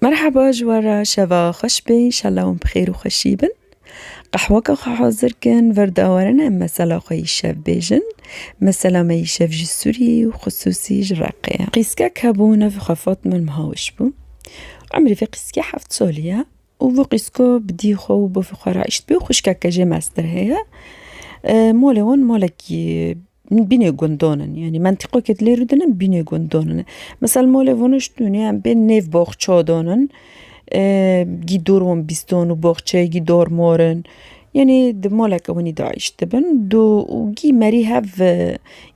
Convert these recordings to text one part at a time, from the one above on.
مرحبا جوارا شبا خوش بي شلون بخير وخشيبن قحوك حاضر كان فرداورنا مثلا خوي شاف بيجن مثلا ما يشاف جي سوري وخصوصي جراقيا قيسكا كابونا في خفاط من مهاوش بو عمري في قيسكا حفت سوليا وفو قيسكو بدي خو بو في خرايشت بي وخشكا كجي ماستر هي مولون مولكي بيني قندونن يعني منطقة كتليرو دنن بيني قندونن مثلا مولونش دنيا بين نيف بوخشا دونن جي دورون بيستون وبوخشا جي دور مورن يعني دمولك وني داعش تبن دو وجي ماري هاف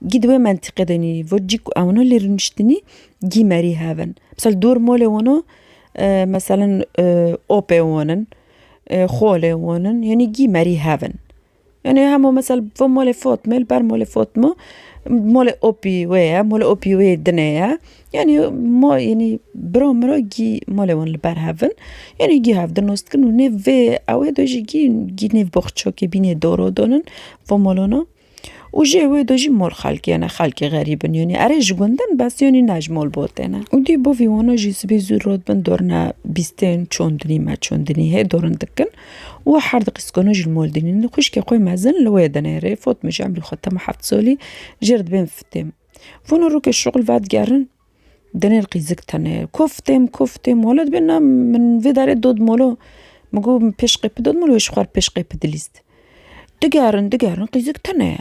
جي دوي منطقة دني فوجيك أونو اللي رنشتني جي ماري هافن مثلا دور مولونو مثلا أوبي ونن خولي ونن يعني جي ماري هافن يعني همو مثلا فو مولي فوتمي البار مولي فوتمو مولي أوبي ويا دنيا يعني مو يعني برو جي مولي ون البار هافن يعني جي هاف دنوستكن ونيف في أوي دوجي جي نيف بوخشو كي بيني دورو دونن فو مولونا وجي وي دوجي مول خالكي أنا خالكي غريبا يعني أريج قندن بس يعني ناجمول بوتنا ودي بوفي وانا جي سبي زورود بن دورنا بيستين چوندني ما چوندني هي دورن دكن وحرد قسكونو جي المولدني نخش كي قوي مازن لويدنا ري فوت مش عملي خطة ما حفت سولي جرد بين فتم فونا روك الشغل فات جارن دني القيزك تاني كفتم ولد بينا من في داري دود مولو مقو بيش قيب دود مولو يشخوار بيش قيب دليست دقارن قيزك تاني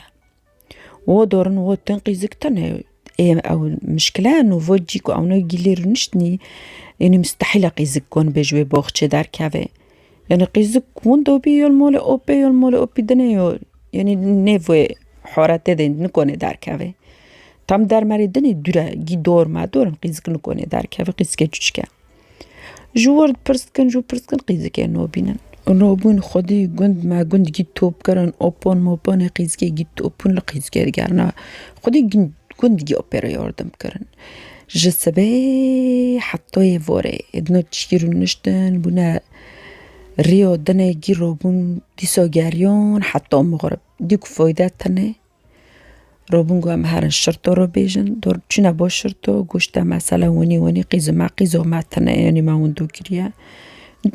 ودورن ودن قيزك تاني او مشكلة انو فوجيكو او نو جيلير نشتني يعني مستحيل قيزك كون بجوي بوخش دار كافي يعني قيزك وندو بي يول اوبي دنيو يعني نيفوي حورات دين نكون دار كافي تام در مری دنی دوره گی دور ما دورم قیزک نکنه در که قیزک چشکه جوارد پرست کن قیزک نو بینن نو بین خودی گند ما گند گی توپ کرن اوپن موپن قیزک گی توپن لقیزک دیگرنا خودی گند گی اپرا یاردم کرن جسبه حتی واره ادنو تشکیرو نشتن بنا ریو دنی گی رو بون دیساگریان حتی مغرب دیک فایده تنه روبونگو هم هرن شرطو رو بیجن دور چونه با شرطو گوشته مثلا ونی قیزو ما تنه یعنی ما وندو کریه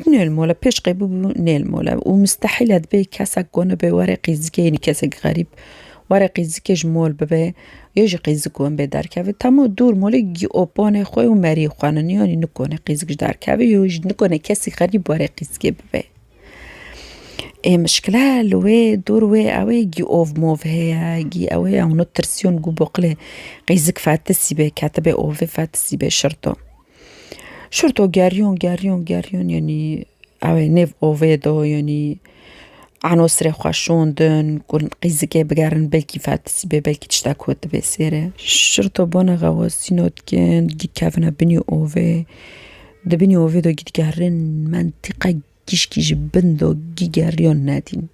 نیل مولا پیش قیبو نیل مولا و مستحیل بی کسک گونه به وره قیزکه یعنی کسک غریب وره قیزکه جمول ببه یا جی قیزکو هم به درکوه تمو دور مولا گی اوپانه خوی و مری خوانن یعنی نکنه قیزک درکوه یا جی نکنه کسی غریب وره قیزکه ببه مشكلة لوي دور وي اوي جي اوف موف هي جي اوي او نوترسيون جو بقله قيزك فاتسي به كاتبه اوف فاتسي به شرطو جاريون يعني اوي نيف اوفي دو يعني عناصر خوشوندن كل قيزك بقارن بلكي فاتسي به بلكي تشتاكوت به سيره شرطو بانا غواسينوت كن جي كافنا بنيو اوفي ده بنيو اوفي دو جي جارن منطقة كيش بندو جيجاريون نادين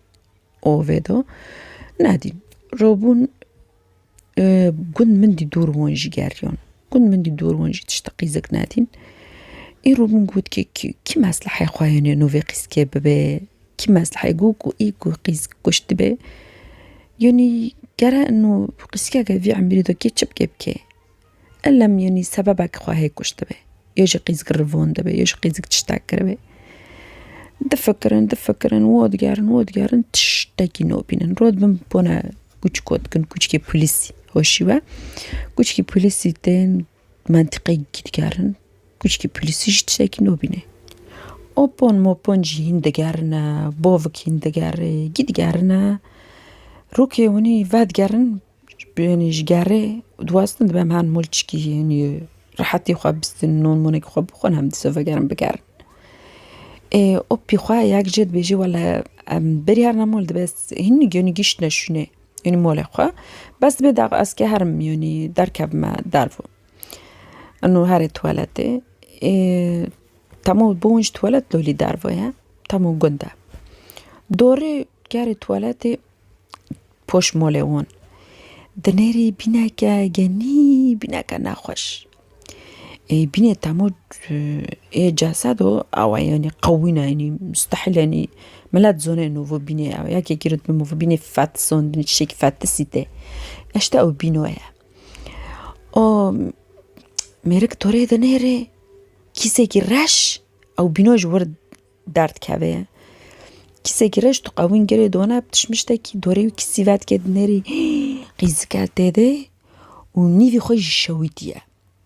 اوفيدو نادين روبون قن مندي دور وان جيجاريون تشتقي زك نادين اي روبون قود كي مصلحة خواهيني نوفي قيسكي ببي كي مصلحة يقوكو ايكو قيس كشت بي يعني قرا انو قيسكي قاوي عمري دو كي تشب كيبكي ألم يعني سببك خواهي كشت بي يجي قيسك الرفون دبي يجي قيسك تشتاك ربي دفكرن وادگرن تشتاكي نوبينن رود بم بونا كوچكي بوليسي هوشيوا كوچكي بوليسي تين منطقي گيدگرن كوچكي بوليسي تشتاكي نوبينه اوپون موپون جي هندگرن بوفك هندگره گيدگرن روكي وني فادگرن يعني جگره دواستن بهم هان مولچكي يعني راحتي خوابستن نون مونك خواب خون هم دسوفگرن بگرن اوپی خواه یک جد بیجی ولی بری هر نمولد بس هنی گیونی گیشت نشونه یعنی موله خواه بس به داغ از که هرم یعنی در کب ما درفو انو هر توالته تمو بونج توالت لولی درفوه تمو گنده دوره گر توالته پوش موله اون دنیری بینه که گنی بینه که نخوش بيني تامود جسده أو يعني قوينا يعني مستحيل يعني ملات زونه إنه في بيني أو ياكي كيرد بمو في بيني فات صون شيك فات سيته أشتاق بينويا أو ميرك توري دنيري كيسي كي راش أو بينوج ورد دارت كابه كيسا كيراج تقاوين قري دونا بتشمشتاكي دوري وكسيفات كد ناري قيزكا تادي ونيفي خوش الشويتيا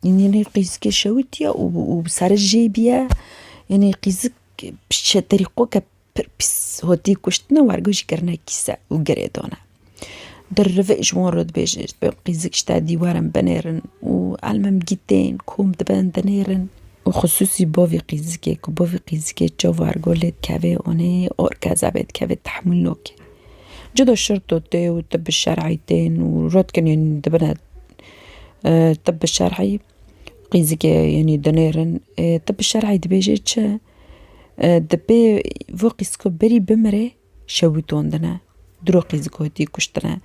يعني قيزك الشويتيا وبصار الجيبيا يعني قيزك بشتريقوك بس هودي كشتنا وارجوش كرنا كيسا وقري دونا درفق جوان رد بيجي قيزك شتا ديوارن بنيرن وعلمم جيتين كوم دبان دنيرن وخصوصي بوفي قيزكي كبوفي قيزكي تشوف ارجولت كافي اوني اوركازابت كافي تحمل نوكي جدو الشرطة وطب الشرعيتين ورد كان يعني دبنا طب الشرعي قيزكي يعني دنيرن طب الشرعي دبيجي تشا دبي فوقيسكو بري بمري شويتون دنا درو قيزكو هدي كشتنا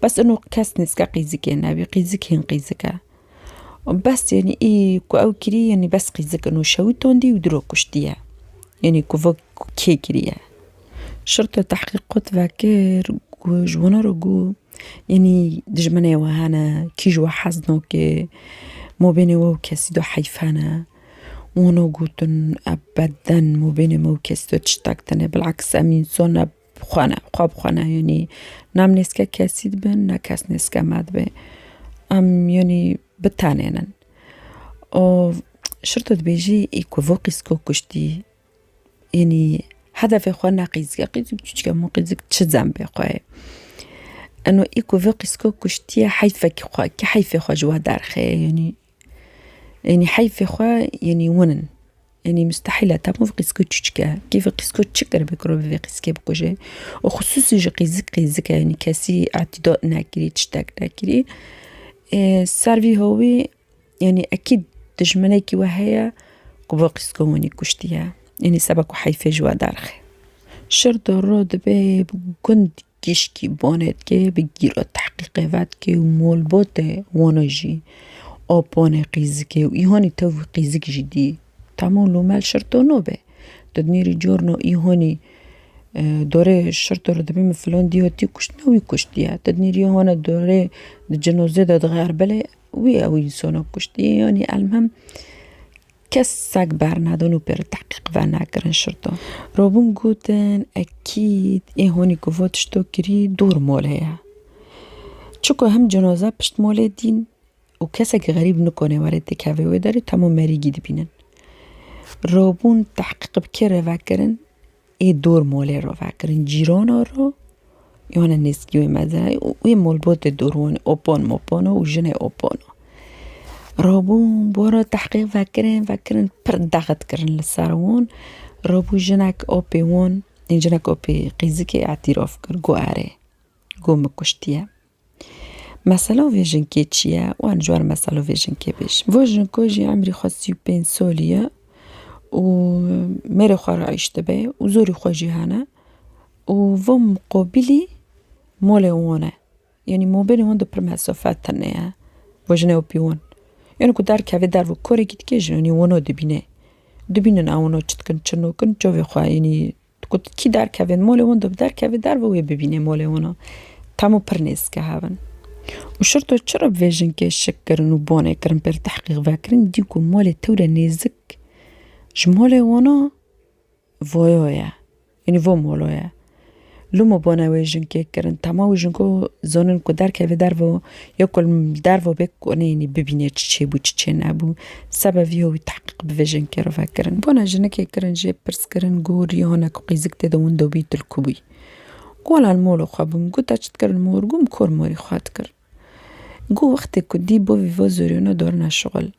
بس انو كاس نسكا قيزكي نابي قيزك هين قيزكا بس يعني ايه كو او كري يعني بس قيزك انو شويتون دي ودرو كشتيا يعني كو فوق كي كريا شرطة تحقيقات فاكر جوانا رجو يعني دجمنا وهانا كي جوا حزنو كي مو بيني وو كاسيدو حيفانا ونو قوتن أبدا مو بيني مو كاسيدو تشتاكتنا بالعكس أمين صونا بخوانا بخوانا يعني نام نسكا كاسيد بن ناكاس نسكا ماد بي يعني بتانينا او شرطة بيجي إيكو فوقيسكو كشتي يعني هذا في خوانا قيزك تشكا مو قيزك تشزام بخواي أنو إيكو فوقيسكو كشتي حيفك خوا كي حيفي خوا جوا دارخي يعني حيفي خوا يعني ونن يعني مستحيل تامو فقيسكو تشكا كيف قيسكو تشكر بكرو بفقيسكي بكوجي وخصوصي جو قيزك يعني كاسي اعتداء ناكري تشتاك ناكري سارفي هوي يعني أكيد تجمناكي وهي كوفقيسكو وني كشتيها يعني سبكو حيفي جوا دارخي شرطة رود بي بكند كيشكي بونت كي بجيرو تحقيقات كي ومول بوتي ونجي او بوني قيزكي ويهوني توفي قيزك جدي تعملوا مال شرطة نوبة تدنيري جورنو يهوني دوري الشرطة رود بي مفلون دي هوتي كشتنا وي كشتيها تدنيري هونا دوري الجنوزة دا دغير بلي وي اوي سونا كشتي يعني المهم كساك بارنادونو بير تحقيق فانا كرن شرطة روبون قوتن أكيد هوني كوفوت شتو كري دور مولها تشوكو هم جنازة بشت مولي دين وكساك غريب نكوني وارد كافي ويداري تامو ماري جيد بينن روبون تحقيق بكير فاكرن دور مولي رو فاكرن جيرونا رو يوانا نسكيوي مازاي مول بوت دورون اوبون موبونو وجني اوبونو روبون بورا تحقيق فاكرين بردغت كرن للساروون روبو جناك اوبي وون جناك اوبي قيزكي اعتراف كر جو اري جو مكشتيا مثلا فيجن كيتشيا وان جوار مثلا فيجن كيبش فوجن كوجي عمري خاصي بين سوليا وميري خوار عيشت بي وزوري خوجي هانا وفم قابلي مولي وانا يعني مو بيني وان دو برمسافات تنيا فوجني اوبي وون يعني كدار كافي دار وكوري كيت كيجي يعني وانو دبينن اوانو چتكن چنو كن جوي خوا يعني كنت كي دار كافي مولي وان دو دار كافي دار وي ببيني مولي وانا تامو برنيس كهافن وشرطو تشرب فيجن كي شكرن وبوني كرن بير تحقيق فاكرن ديكو مولي تورا نيزك جمولي وانا فويويا يعني فو مولويا لومو بونا ويجن كي كرن تاما ويجن كو زونن كو دار كافي دارفو يوكل دارفو بك ونيني ببيني تشي بو تشي نابو سبب يهو يتحقق بفيجن كي رفا كرن بونا جن كي كرن جي برس كرن قور يهونا كو قيزك تيدا وندو بيت الكوبي قولا المولو خابون قو تاچت كرن مور قوم كور موري خوات كرن قو وقتي كو دي بو فيفو زوريونا دورنا شغل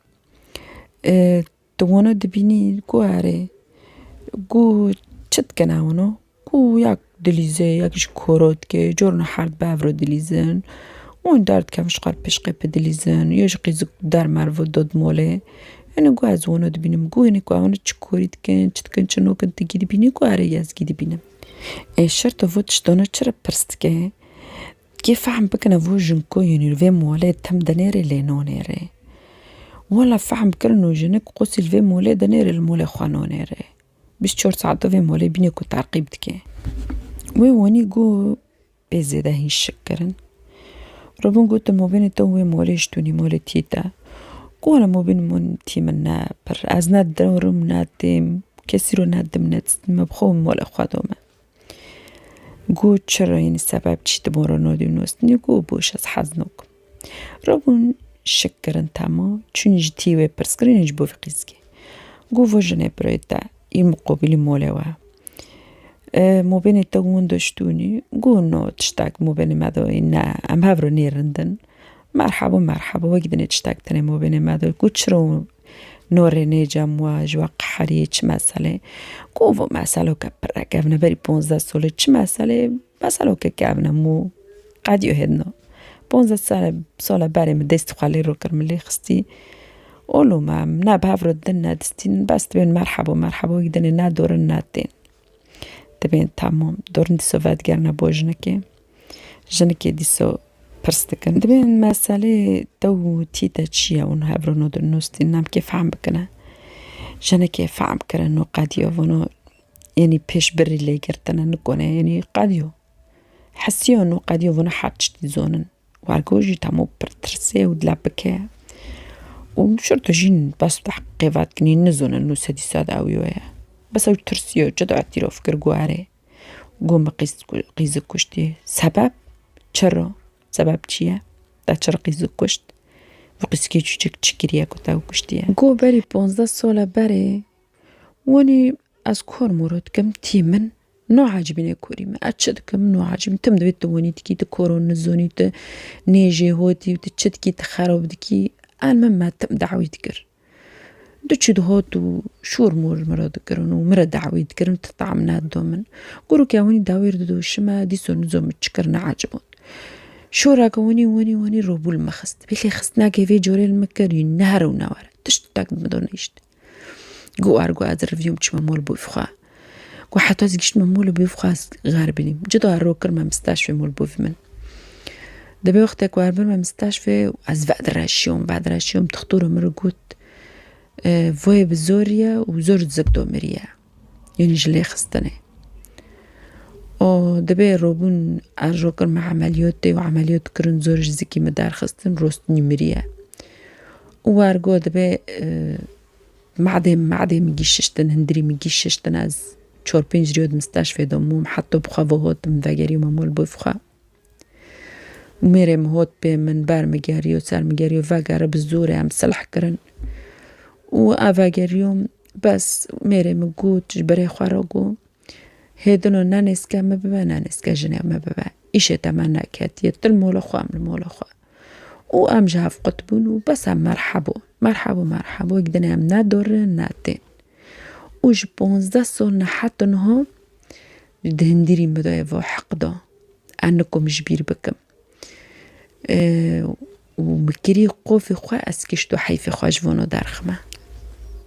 توانا دبيني قو عاري قو چت كناونو قو ياك دليزه ياكش كوروت كي جورنا حارد بافرو دليزن وين دارت كمش قار بشقي بدليزن يوش قيزك دار مارفو دود مولي يعني قو عزوانو دبينم قو يعني قو عوانا تشكوريت كن چتكن چنو كنت جيد بيني قو عاري ياز جيد بينم شرط فوتش دونا چرا برستكي كيف فهم بكنا فوجن كو يعني الفي مولي تم دنيري لينو نيري ولا فهم كرنو جنك قوسي الفي مولي دنيري المولي خوانو نيري بيش چور ساعدو في مولي بيني كو تعقيبتكي واني قو بزيدا هين شكرن ربون قلت الموبين توي موليش توني مولي تيتا قولا موبين من تيمنا بر ازنا دورم ناتيم کسی رو ندم ندستم بخوام مال خودمه گو چرا این سبب چی تمارا نادیم نستنی گو بوش از حزنوک رابون شکرن تما چون جتی و پرسکرین جبو في قیزگی گو وجنه برای دا این مقابلی موله و مبین تاون داشتونی گو نو تشتاق مبین مدوی نه ام هفرو نیرندن مرحبا مرحبا وقتی تشتاق تنه مبین مدوی گو چرا نور نجم و جوا قحری چه مسئله گو و مسئله که پر گفنه بری 15 ساله چه مسئله که گفنه مو قدیو هدنا 15 ساله بریم دست خالی رو کرملی خستی اولو ما نه بهفر دن ندستین بس تبین مرحبا مرحبا وقتی ندورن ندین تبین تمام دورن دیسو ودگر نبا جنکه دیسو پرستکن تبین مسئله دو تیتا چیه اون هفرو نادر نستین نم که فهم بکنه جنکه فهم کرن نو قدیو ونو یعنی پیش بری لیگرتنه نکنه یعنی قدیو حسیو نو قدیو ونو حدش دیزونن وارگوجی تمام پرترسه و دلبکه و شرطو جين بس تحقيقات كني نزون انو سدي ساد اويويا بس او ترسيو جدو اعتراف فكر قواري قوم قيزك كشتي سبب چرا سبب چيه دا چرا قيزك كشت وقيسكي چوچك چكريا كتاو كشتيه قو بري 15 سالة بري واني از كور مرود كم تيمن نو عاجبيني كوري ما اتشد كم نو عاجبين تم دويت واني تكي تكورون نزوني نيجي هوتي وتشد كي تخرب دكي المهم تم دعوي تكر دچد هاتو شور مور مراد كرن ومرا دعوي تكرن تطعمنا دومن قولوا كوني داوير دو شما دي سون زوم تشكرنا عجبون شورا كوني واني روبول مخست بيلي خستنا كيفي جوري المكر نهر ونوار تشتاك مدونيشت قو ارغو از ريفيوم تشما مول بوفخا قو حتى زيش مول بوفخا غاربني جدو الروكر ما مستشفى مول بوف من دبي وقتك واربر ما مستشفى از بعد راشيوم تخطور مرقوت فوي بزوريا وزور زبدو مريا يعني جلي خستني او دبي روبون الروكر مع عمليات كرن زور زكي مدار خستن روستني مريا وارقو دبي معدي مجيششتن هندري مجيششتن از 4-5 ريود مستشفى دوموم حتى بخواه مفاقري ومامول بوفخا وميرم هوت بي من بار مجاريو سار مجاريو فاقر بزوري عم صلح كرن وافاقريوم بس ميرم قوت جبري خواروغو هيدنو نانسكا ما ببا نانسكا جنيا ما ببا إيشي تمانا كاتية المولا خوا من المولا خوا وام جاف قطبون وبس عم مرحبو يقدني عم نادور ناتين وج 15 سنة حتى نهم دهنديري مدايا فو حقدا أنكم جبير بكم ومكري قوفي خوا اسكشتو حيفي خوا جوانو درخمه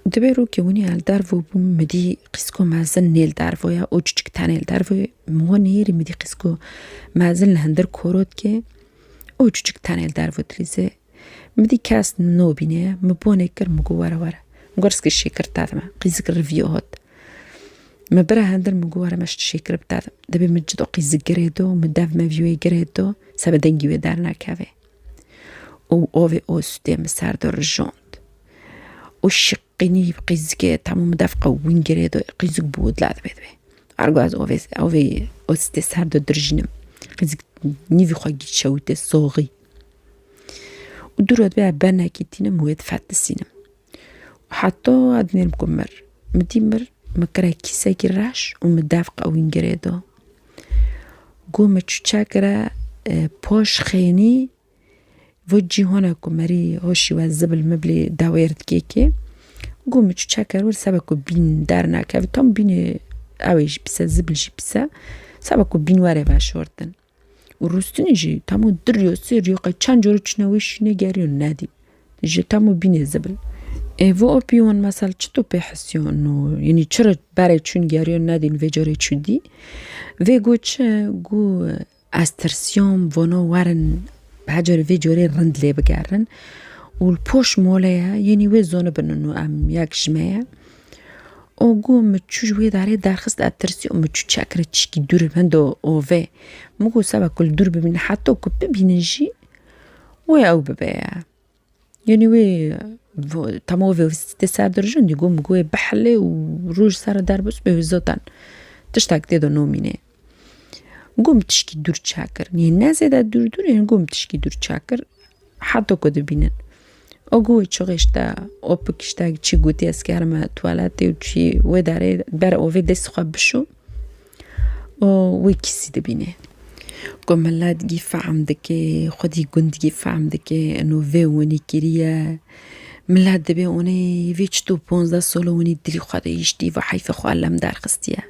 دبيرو كوني على دارفو بوم مدي قسكو مازن نيل دارفو يا اوجك تانيل دارفو مونيري مدي قسكو مازن لهندر كوروت كي اوجك تانيل دارفو تريزه مدي كاس نو بينه مبوني كر مگو ورا مگورسك شكر تاعما قيزك ريفيوهات مبرا هندر مگو ورا مش شكر بتاع دبي مجدو قيز جريدو مداف ما فيوي جريدو سبا دنگي دارنا كافي او اوفي اوستي مساردو رجوند وشقيني بقيزك تعمو مدافقة وين جريدو قيزك بود لا دبي ارغو از اوفي اوستي ساردو درجنم قيزك نيفي خواجي شويته صوغي ودورو دبي بانا كيتينا مويد فاتسينم وحتى ادني مكمر مديمر مكرا كيسا جراش ومدافقة وين جريدو قوم تشاكرا بوش خيني وجي هنا كمري هوشي والزبل مبلي داويرت كيكي قوم تشاكر ورسابكو بين دارنا كافتم بين اويج بسا زبل جي بسا سابكو بين واري باشورتن وروستني جي تامو دريو سيريو قاي چان جورو چنويش نگاريو نادي جي تامو بين زبل و اوبيون مثلا چطو بحسيو انو يعني چرا برای چون گاريو نادي نوجاري چودي ويگو چه گو استرسيوم ونو وارن بحجر في جوري رند لي بقارن والبوش موليها يعني وي زونه بننو ام ياك جماعة او قوم متشوج وي داري دارخست اترسي متشو چاكرا تشكي دور بندو اوفي مگو سابا كل دور ببين حتى كو ببينجي وي او ببايا يعني وي تمام في تسعة درجون دي قوم قوي بحلي وروج سارة داربس بهزوتان تشتاق تيدو نوميني قوم تشكي دور تشاكر ني الناس دا دور يعني قوم تشكي دور تشاكر حتى كده بينن أقوي تشغشتا أوبكشتا تشي قوتي أسكارما توالاتي وتشي وداري بار أوفي ديس خبشو ويكسي دبينه قوم ملا تجي فعم دكي خدي قند تجي فعم دكي إنه في وني كريا ملا دبي وني فيش تو بونزا سولو وني دلي خدا يشتي وحيف خو علم دار خستيا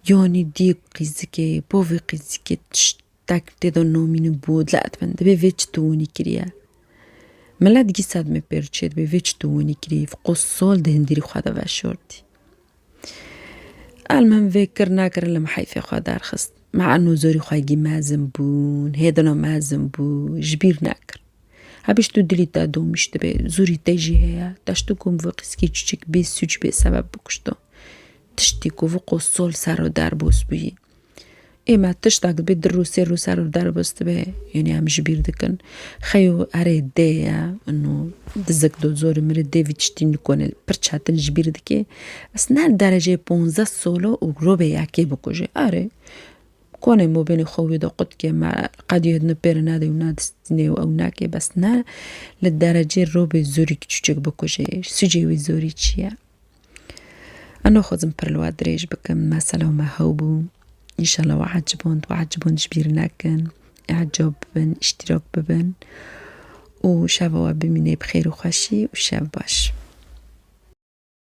يوني دي قيزكي بوفي قيزكي تشتاك تدو نومين بود لا أتمنى دبي فيش تو وني كريا ملا تجي ساد مي بيرتشيد دبي فيش تو وني كريا في قصول دهندري خدا وشورتي المهم فكر ناكر لما حيف خو دار خست مع أنه زوري خايجي مازن بون هيدنا مازن بو جبير ناكر هبش تدلي تادو مش تبي زوري تيجي هي تشتكم فقسكي تشتك بيس سوج بي سبب بكشتو تشتكو فوقو الصول سارو داربوس بي إما تشتاق بدرو سيرو سارو داربوس تبي يعني هم جبير دكن خيو أريد ديا إنه دزك دو زوري مريد ديفي تشتين نكون برشات الجبير دكي أثناء درجة بونزا سولو وغروبي ياكي بكوجي أري كوني مو بين خوي دو قد كما قد يهدن بيرنادي ونادستني أو ناكي بس نا للدرجة الروبي زوري كتشوك بكوجي سجيوي زوري تشيا أنا خزم برلواد ريج بكم مثلا وما هوبو إن شاء الله وعجبون جبير ناكن إعجاب ببن اشتراك ببن وشافوا بمني بخير وخشي وشاف باش